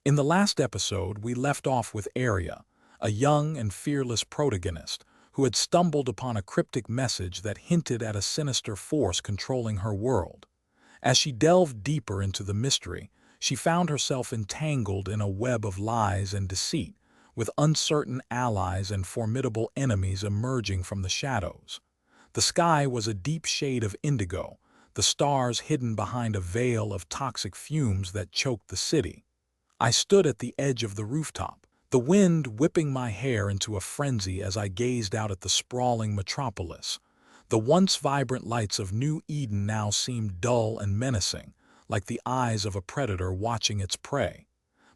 In the last episode, we left off with Arya, a young and fearless protagonist who had stumbled upon a cryptic message that hinted at a sinister force controlling her world. As she delved deeper into the mystery, she found herself entangled in a web of lies and deceit, with uncertain allies and formidable enemies emerging from the shadows. The sky was a deep shade of indigo, the stars hidden behind a veil of toxic fumes that choked the city. I stood at the edge of the rooftop, the wind whipping my hair into a frenzy as I gazed out at the sprawling metropolis. The once vibrant lights of New Eden now seemed dull and menacing, like the eyes of a predator watching its prey.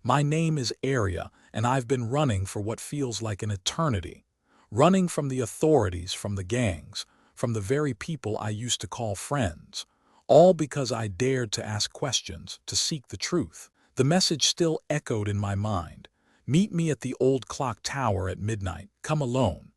My name is Arya, and I've been running for what feels like an eternity. Running from the authorities, from the gangs, from the very people I used to call friends. All because I dared to ask questions, to seek the truth. The message still echoed in my mind. Meet me at the old clock tower at midnight. Come alone.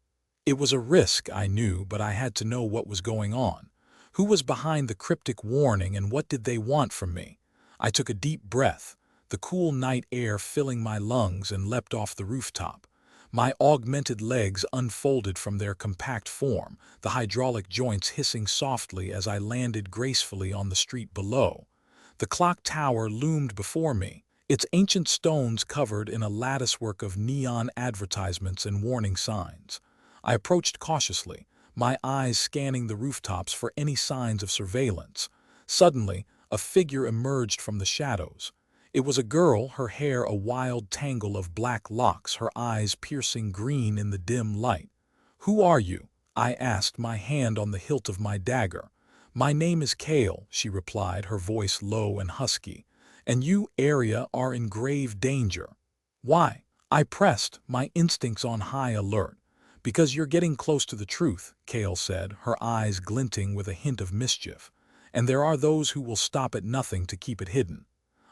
It was a risk, I knew, but I had to know what was going on. Who was behind the cryptic warning and what did they want from me? I took a deep breath, the cool night air filling my lungs, and leapt off the rooftop. My augmented legs unfolded from their compact form, the hydraulic joints hissing softly as I landed gracefully on the street below. The clock tower loomed before me, its ancient stones covered in a latticework of neon advertisements and warning signs. I approached cautiously, my eyes scanning the rooftops for any signs of surveillance. Suddenly, a figure emerged from the shadows. It was a girl, her hair a wild tangle of black locks, her eyes piercing green in the dim light. "Who are you?" I asked, my hand on the hilt of my dagger. "My name is Kale," she replied, her voice low and husky. "And you, Arya, are in grave danger." "Why?" I pressed, my instincts on high alert. "Because you're getting close to the truth," Kale said, her eyes glinting with a hint of mischief. "And there are those who will stop at nothing to keep it hidden."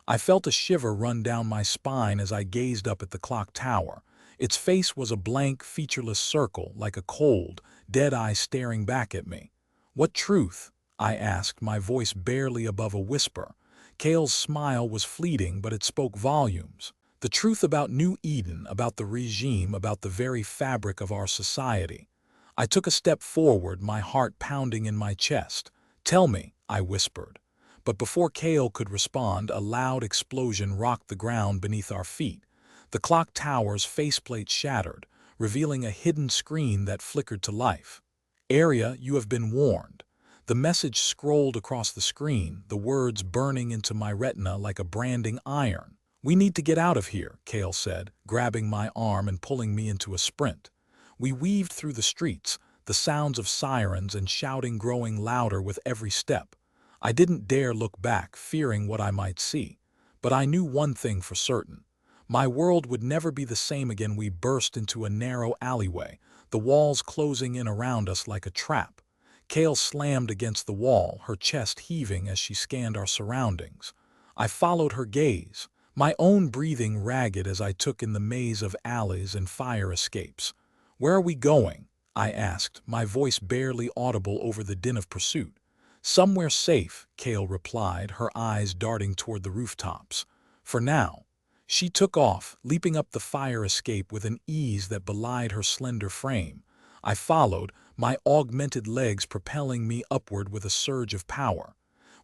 I felt a shiver run down my spine as I gazed up at the clock tower. Its face was a blank, featureless circle, like a cold, dead eye staring back at me. "What truth?" I asked, my voice barely above a whisper. Kale's smile was fleeting, but it spoke volumes. "The truth about New Eden, about the regime, about the very fabric of our society." I took a step forward, my heart pounding in my chest. "Tell me," I whispered. But before Kale could respond, a loud explosion rocked the ground beneath our feet. The clock tower's faceplate shattered, revealing a hidden screen that flickered to life. "Arya, you have been warned." The message scrolled across the screen, the words burning into my retina like a branding iron. "We need to get out of here," Kale said, grabbing my arm and pulling me into a sprint. We weaved through the streets, the sounds of sirens and shouting growing louder with every step. I didn't dare look back, fearing what I might see. But I knew one thing for certain. My world would never be the same again. We burst into a narrow alleyway, the walls closing in around us like a trap. Kale slammed against the wall, her chest heaving as she scanned our surroundings. I followed her gaze, my own breathing ragged as I took in the maze of alleys and fire escapes. "Where are we going?" I asked, my voice barely audible over the din of pursuit. "Somewhere safe," Kale replied, her eyes darting toward the rooftops. "For now." She took off, leaping up the fire escape with an ease that belied her slender frame. I followed, my augmented legs propelling me upward with a surge of power.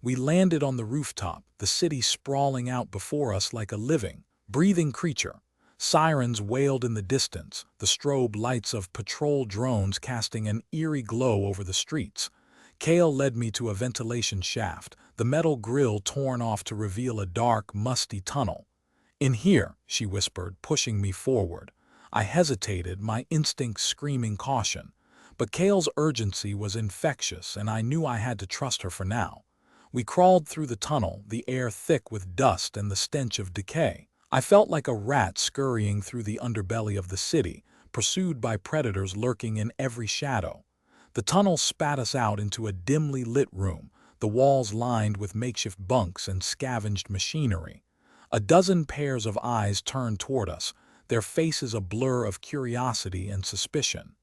We landed on the rooftop, the city sprawling out before us like a living, breathing creature. Sirens wailed in the distance, the strobe lights of patrol drones casting an eerie glow over the streets. Kale led me to a ventilation shaft, the metal grill torn off to reveal a dark, musty tunnel. "In here," she whispered, pushing me forward. I hesitated, my instincts screaming caution. But Kale's urgency was infectious, and I knew I had to trust her for now. We crawled through the tunnel, the air thick with dust and the stench of decay. I felt like a rat scurrying through the underbelly of the city, pursued by predators lurking in every shadow. The tunnel spat us out into a dimly lit room, the walls lined with makeshift bunks and scavenged machinery. A dozen pairs of eyes turned toward us, their faces a blur of curiosity and suspicion.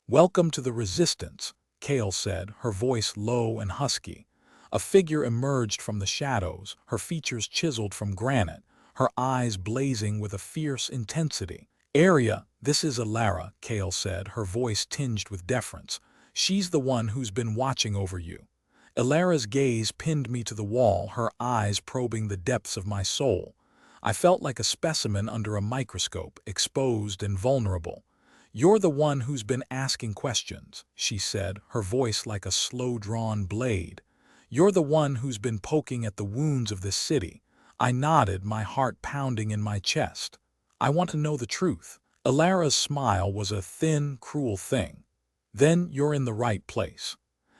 "Welcome to the Resistance," Kale said, her voice low and husky. A figure emerged from the shadows, her features chiseled from granite, her eyes blazing with a fierce intensity. "Arya, this is Alara," Kale said, her voice tinged with deference. "She's the one who's been watching over you." Alara's gaze pinned me to the wall, her eyes probing the depths of my soul. I felt like a specimen under a microscope, exposed and vulnerable. "You're the one who's been asking questions," she said, her voice like a slow-drawn blade. "You're the one who's been poking at the wounds of this city." I nodded, my heart pounding in my chest. "I want to know the truth." Alara's smile was a thin, cruel thing. "Then you're in the right place."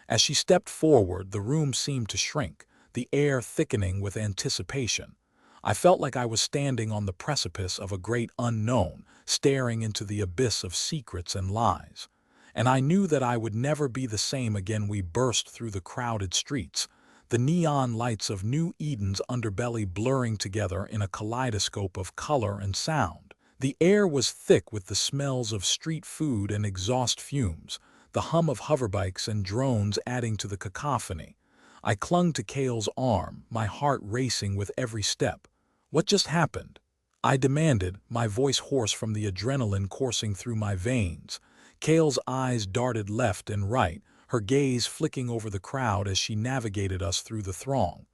As she stepped forward, the room seemed to shrink, the air thickening with anticipation. I felt like I was standing on the precipice of a great unknown, staring into the abyss of secrets and lies. And I knew that I would never be the same again. We burst through the crowded streets, the neon lights of New Eden's underbelly blurring together in a kaleidoscope of color and sound. The air was thick with the smells of street food and exhaust fumes, the hum of hoverbikes and drones adding to the cacophony. I clung to Kale's arm, my heart racing with every step. "What just happened?" I demanded, my voice hoarse from the adrenaline coursing through my veins. Kale's eyes darted left and right, her gaze flicking over the crowd as she navigated us through the throng.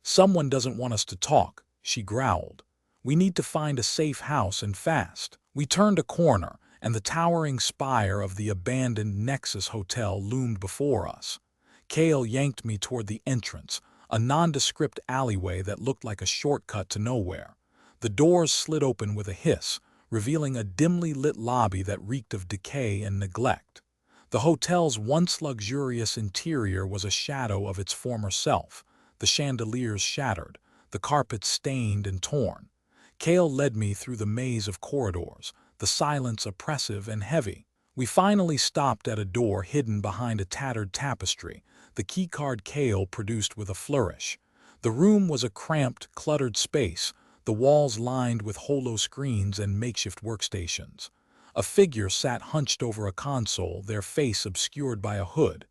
"Someone doesn't want us to talk," she growled. "We need to find a safe house and fast." We turned a corner, and the towering spire of the abandoned Nexus Hotel loomed before us. Kale yanked me toward the entrance, a nondescript alleyway that looked like a shortcut to nowhere. The doors slid open with a hiss, revealing a dimly lit lobby that reeked of decay and neglect. The hotel's once luxurious interior was a shadow of its former self, the chandeliers shattered, the carpets stained and torn. Kale led me through the maze of corridors, the silence oppressive and heavy. We finally stopped at a door hidden behind a tattered tapestry, the keycard Kale produced with a flourish. The room was a cramped, cluttered space, the walls lined with holo screens and makeshift workstations. A figure sat hunched over a console, their face obscured by a hood.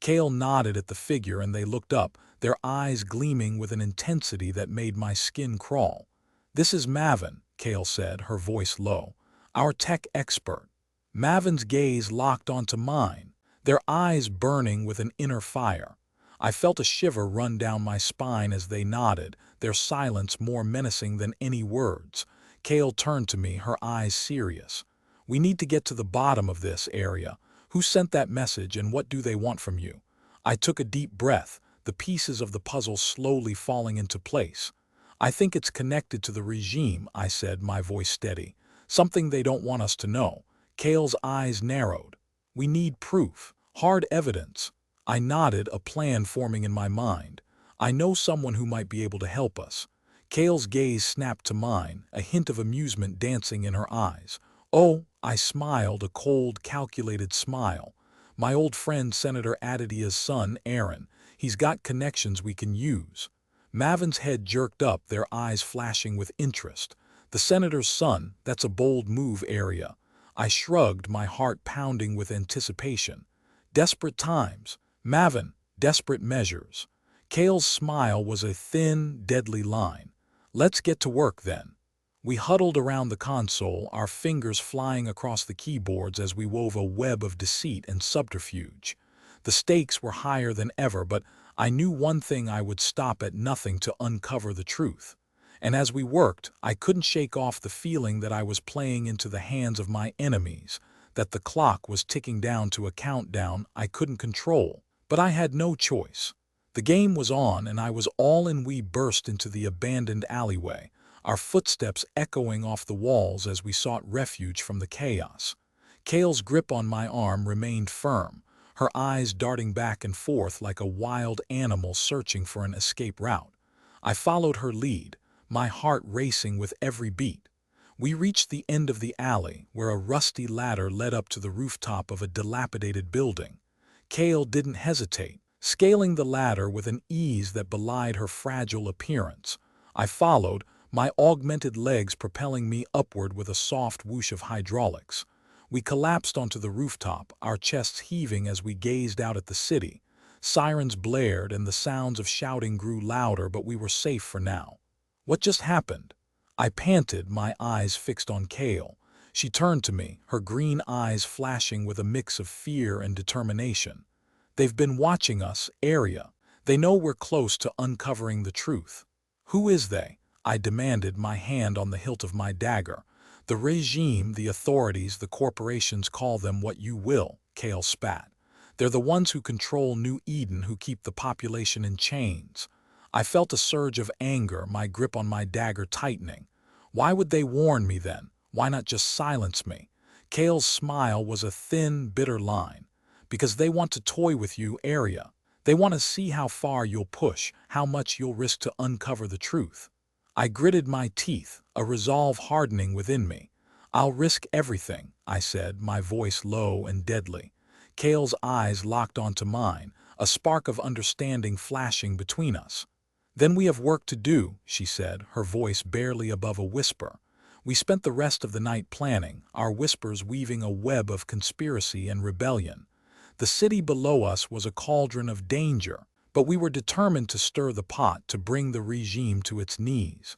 Kale nodded at the figure and they looked up, their eyes gleaming with an intensity that made my skin crawl. "This is Mavin," Kale said, her voice low. "Our tech expert." Mavin's gaze locked onto mine, their eyes burning with an inner fire. I felt a shiver run down my spine as they nodded, their silence more menacing than any words. Kale turned to me, her eyes serious. "We need to get to the bottom of this, Arya. Who sent that message and what do they want from you?" I took a deep breath, the pieces of the puzzle slowly falling into place. "I think it's connected to the regime," I said, my voice steady. "Something they don't want us to know." Kale's eyes narrowed. "We need proof, hard evidence." I nodded, a plan forming in my mind. "I know someone who might be able to help us." Kale's gaze snapped to mine, a hint of amusement dancing in her eyes. "Oh," I smiled, a cold, calculated smile. "My old friend Senator Aditya's son, Aaron. He's got connections we can use." Mavin's head jerked up, their eyes flashing with interest. "The senator's son, that's a bold move, Arya." I shrugged, my heart pounding with anticipation. "Desperate times. Mavin, desperate measures." Kale's smile was a thin, deadly line. "Let's get to work then." We huddled around the console, our fingers flying across the keyboards as we wove a web of deceit and subterfuge. The stakes were higher than ever, but I knew one thing: I would stop at nothing to uncover the truth. And as we worked, I couldn't shake off the feeling that I was playing into the hands of my enemies, that the clock was ticking down to a countdown I couldn't control. But I had no choice. The game was on, and I was all in. We burst into the abandoned alleyway, our footsteps echoing off the walls as we sought refuge from the chaos. Kale's grip on my arm remained firm, her eyes darting back and forth like a wild animal searching for an escape route. I followed her lead, my heart racing with every beat. We reached the end of the alley, where a rusty ladder led up to the rooftop of a dilapidated building. Kale didn't hesitate, scaling the ladder with an ease that belied her fragile appearance. I followed, my augmented legs propelling me upward with a soft whoosh of hydraulics. We collapsed onto the rooftop, our chests heaving as we gazed out at the city. Sirens blared and the sounds of shouting grew louder, but we were safe for now. "What just happened?" I panted, my eyes fixed on Kale. She turned to me, her green eyes flashing with a mix of fear and determination. "They've been watching us, Arya. They know we're close to uncovering the truth." "Who is they?" I demanded, my hand on the hilt of my dagger. "The regime, the authorities, the corporations, call them what you will," Kale spat. "They're the ones who control New Eden, who keep the population in chains." I felt a surge of anger, my grip on my dagger tightening. Why would they warn me then? Why not just silence me? Kale's smile was a thin, bitter line. "Because they want to toy with you, Arya. They want to see how far you'll push, how much you'll risk to uncover the truth." I gritted my teeth, a resolve hardening within me. "I'll risk everything," I said, my voice low and deadly. Kale's eyes locked onto mine, a spark of understanding flashing between us. "Then we have work to do," she said, her voice barely above a whisper. We spent the rest of the night planning, our whispers weaving a web of conspiracy and rebellion. The city below us was a cauldron of danger, but we were determined to stir the pot, to bring the regime to its knees.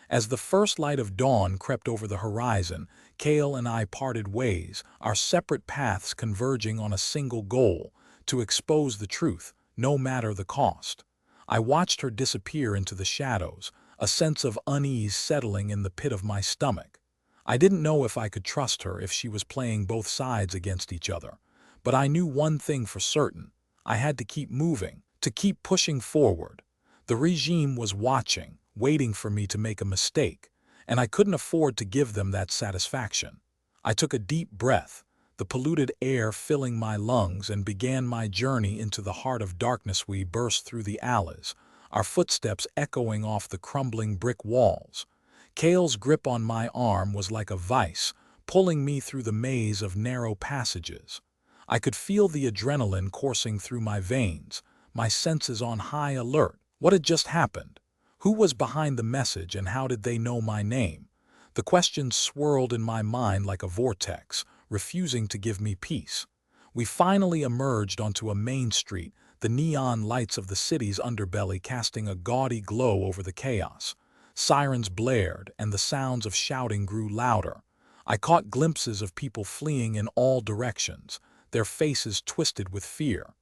As the first light of dawn crept over the horizon, Kale and I parted ways, our separate paths converging on a single goal: to expose the truth, no matter the cost. I watched her disappear into the shadows, a sense of unease settling in the pit of my stomach. I didn't know if I could trust her, if she was playing both sides against each other. But I knew one thing for certain: I had to keep moving, to keep pushing forward. The regime was watching, waiting for me to make a mistake, and I couldn't afford to give them that satisfaction. I took a deep breath, the polluted air filling my lungs, and began my journey into the heart of darkness. We burst through the alleys, our footsteps echoing off the crumbling brick walls. Kale's grip on my arm was like a vice, pulling me through the maze of narrow passages. I could feel the adrenaline coursing through my veins, my senses on high alert. What had just happened? Who was behind the message, and how did they know my name? The questions swirled in my mind like a vortex, refusing to give me peace. We finally emerged onto a main street, the neon lights of the city's underbelly casting a gaudy glow over the chaos. Sirens blared, and the sounds of shouting grew louder. I caught glimpses of people fleeing in all directions, their faces twisted with fear.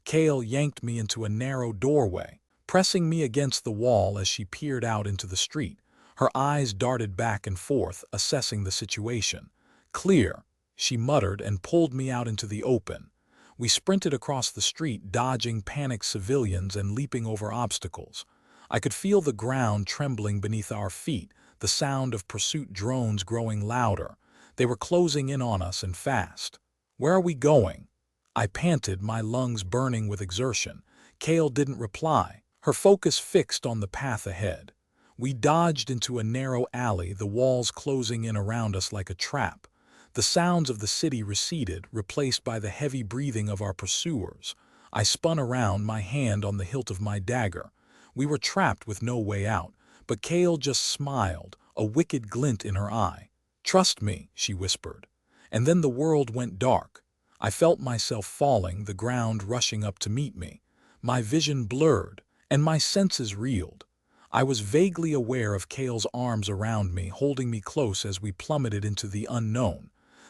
Kale yanked me into a narrow doorway, pressing me against the wall as she peered out into the street. Her eyes darted back and forth, assessing the situation. "Clear," she muttered, and pulled me out into the open. We sprinted across the street, dodging panicked civilians and leaping over obstacles. I could feel the ground trembling beneath our feet, the sound of pursuit drones growing louder. They were closing in on us, and fast. "Where are we going?" I panted, my lungs burning with exertion. Kale didn't reply, her focus fixed on the path ahead. We dodged into a narrow alley, the walls closing in around us like a trap. The sounds of the city receded, replaced by the heavy breathing of our pursuers. I spun around, my hand on the hilt of my dagger. We were trapped with no way out, but Kale just smiled, a wicked glint in her eye. "Trust me," she whispered. And then the world went dark. I felt myself falling, the ground rushing up to meet me. My vision blurred, and my senses reeled. I was vaguely aware of Kale's arms around me, holding me close as we plummeted into the unknown.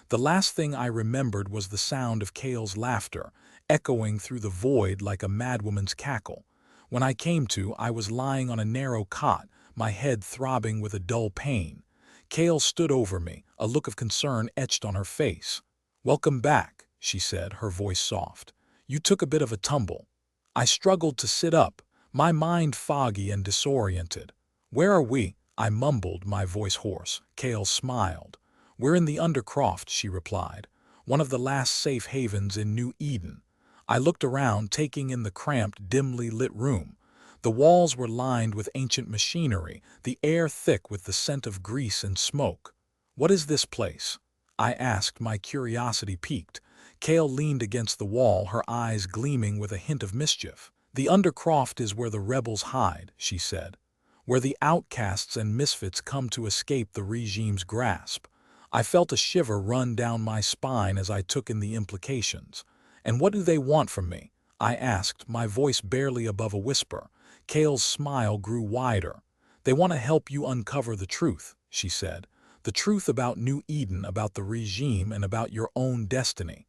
The last thing I remembered was the sound of Kale's laughter, echoing through the void like a madwoman's cackle. When I came to, I was lying on a narrow cot, my head throbbing with a dull pain. Kale stood over me, a look of concern etched on her face. "Welcome back," she said, her voice soft. "You took a bit of a tumble." I struggled to sit up, my mind foggy and disoriented. "Where are we?" I mumbled, my voice hoarse. Kale smiled. "We're in the Undercroft," she replied, "one of the last safe havens in New Eden." I looked around, taking in the cramped, dimly lit room. The walls were lined with ancient machinery, the air thick with the scent of grease and smoke. "What is this place?" I asked, my curiosity piqued. Kale leaned against the wall, her eyes gleaming with a hint of mischief. "The Undercroft is where the rebels hide," she said. "Where the outcasts and misfits come to escape the regime's grasp." I felt a shiver run down my spine as I took in the implications. "And what do they want from me?" I asked, my voice barely above a whisper. Kale's smile grew wider. "They want to help you uncover the truth," she said. "The truth about New Eden, about the regime, and about your own destiny."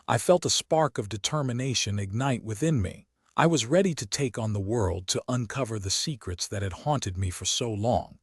I felt a spark of determination ignite within me. I was ready to take on the world, to uncover the secrets that had haunted me for so long.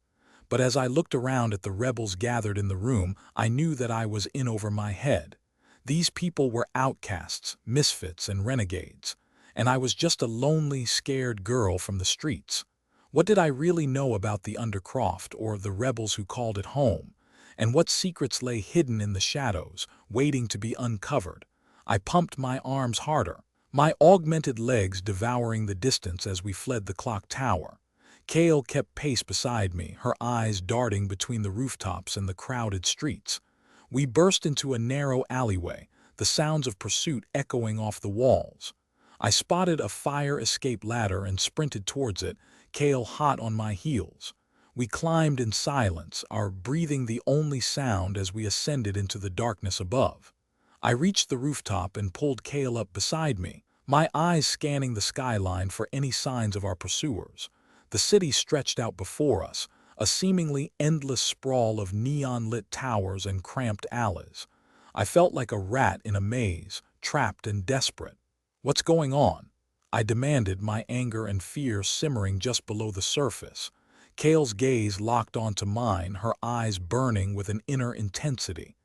But as I looked around at the rebels gathered in the room, I knew that I was in over my head. These people were outcasts, misfits, and renegades, and I was just a lonely, scared girl from the streets. What did I really know about the Undercroft, or the rebels who called it home? And what secrets lay hidden in the shadows, waiting to be uncovered? I pumped my arms harder, my augmented legs devouring the distance as we fled the clock tower. Kale kept pace beside me, her eyes darting between the rooftops and the crowded streets. We burst into a narrow alleyway, the sounds of pursuit echoing off the walls. I spotted a fire escape ladder and sprinted towards it, Kale hot on my heels. We climbed in silence, our breathing the only sound as we ascended into the darkness above. I reached the rooftop and pulled Kale up beside me, my eyes scanning the skyline for any signs of our pursuers. The city stretched out before us, a seemingly endless sprawl of neon-lit towers and cramped alleys. I felt like a rat in a maze, trapped and desperate. "What's going on?" I demanded, my anger and fear simmering just below the surface. Kale's gaze locked onto mine, her eyes burning with an inner intensity.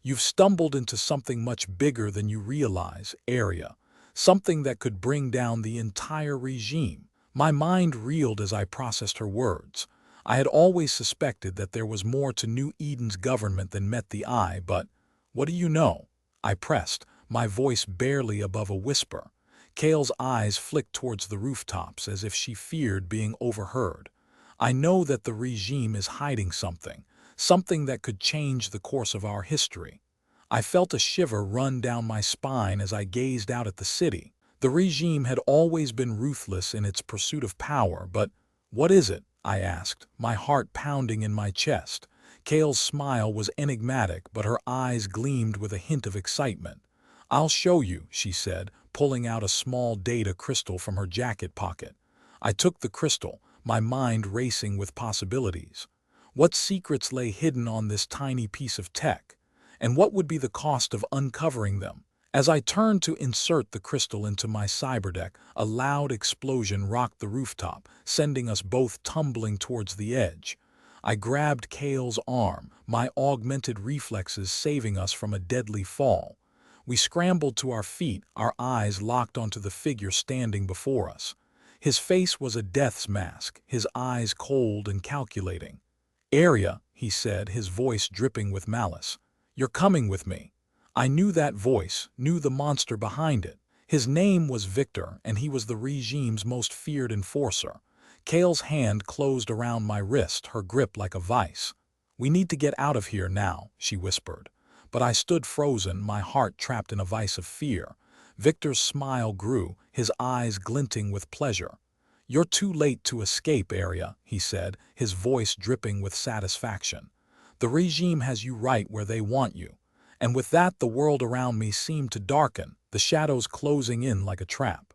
"You've stumbled into something much bigger than you realize, Area. Something that could bring down the entire regime." My mind reeled as I processed her words. I had always suspected that there was more to New Eden's government than met the eye, but "what do you know?" I pressed, my voice barely above a whisper. Kale's eyes flicked towards the rooftops as if she feared being overheard. "I know that the regime is hiding something, something that could change the course of our history." I felt a shiver run down my spine as I gazed out at the city. The regime had always been ruthless in its pursuit of power, but "what is it?" I asked, my heart pounding in my chest. Kale's smile was enigmatic, but her eyes gleamed with a hint of excitement. "I'll show you," she said, pulling out a small data crystal from her jacket pocket. I took the crystal, my mind racing with possibilities. What secrets lay hidden on this tiny piece of tech? And what would be the cost of uncovering them? As I turned to insert the crystal into my cyberdeck, a loud explosion rocked the rooftop, sending us both tumbling towards the edge. I grabbed Kale's arm, my augmented reflexes saving us from a deadly fall. We scrambled to our feet, our eyes locked onto the figure standing before us. His face was a death's mask, his eyes cold and calculating. "Area," he said, his voice dripping with malice. "You're coming with me." I knew that voice, knew the monster behind it. His name was Victor, and he was the regime's most feared enforcer. Kale's hand closed around my wrist, her grip like a vice. "We need to get out of here now," she whispered. But I stood frozen, my heart trapped in a vice of fear. Victor's smile grew, his eyes glinting with pleasure. "You're too late to escape, Area," he said, his voice dripping with satisfaction. "The regime has you right where they want you." And with that, the world around me seemed to darken, the shadows closing in like a trap.